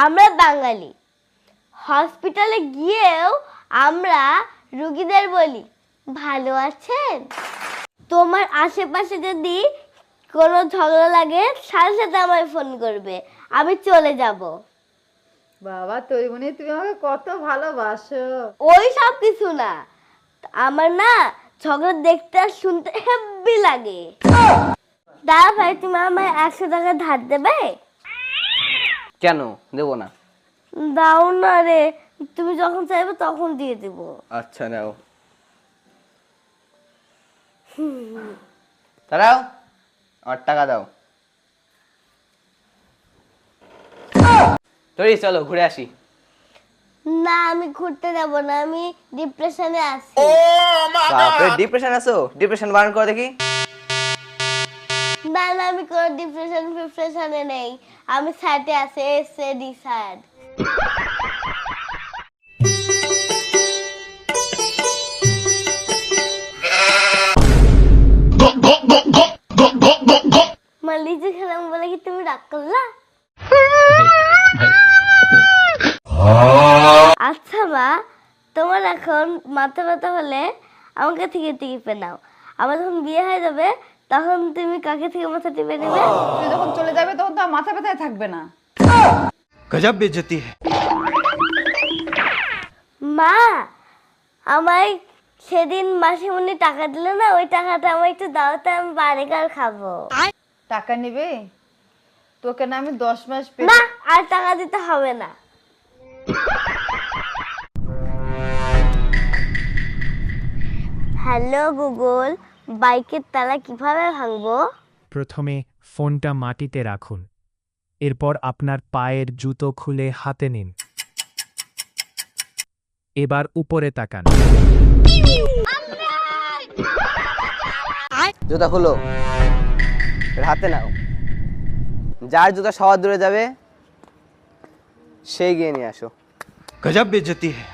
আমরা বাঙালি, হসপিটালে গিয়েও আমরা রোগীদের বলি ভালো আছেন। তোমার আশেপাশে যদি কোনো ঝগড়া লাগে সাথে সাথে আমায় ফোন করবে, আমি চলে যাব। বাবা তৈমনি, তুমি আমাকে কত ভালোবাসো। ওই সব কিছু না, আমার না ঝগড়া দেখতে আর শুনতে হেব্বি লাগে। দাদা ভাই, তুমি আমায় 100 টাকা ধার দেবে? কেন দেবো না? দাও না রে, তুমি যখন চাইবে তখন দিয়ে দিব। আচ্ছা নাও। দাঁড়াও, আমার টাকা দাও। তৈরি, চলো ঘুরে আসি। না, আমি ঘুরতে যাব না, আমি ডিপ্রেশনে আছি। বাপরে, ডিপ্রেশন আছো? ডিপ্রেশন বারণ করে দেখি। না না, আমি কোনো ডিপ্রেশনে নেই, আমি স্যাডে আছি, এসএডি স্যাড। মা লিচু খেলাম বলে কি তুমি রাগ করলা? আচ্ছা মা, তোমার এখন মাথা ব্যথা হলে আমাকে থেকে টিপে নাও। আমার যখন বিয়ে হয়ে যাবে তখন তুমি কাকে থেকে মাথা টিপে নেবে? তুমি যখন চলে যাবে তখন তো আর মাথা ব্যথায় থাকবে না। गजब बेइज्जती है। মা, আমায় সেদিন মাসিমণি টাকা দিলে না, ওই টাকাটা আমার একটু দাও তো, আমি বার্গার খাবো। টাকা নেবে? তোকে না আমি 10 মাস না, আর টাকা দিতে হবে না। হ্যালো গুগল, বাইকের তালা কিভাবে ভাঙবো? প্রথমে ফোনটা মাটিতে রাখুন, এরপর আপনার পায়ের জুতো খুলে হাতে নিন। এবার উপরে তাকান। জুতা খুলো, এটা হাতে নাও। যার জুতা সবার দূরে যাবে সেই গিয়ে নিয়ে আসো। गजब बेइज्जती है।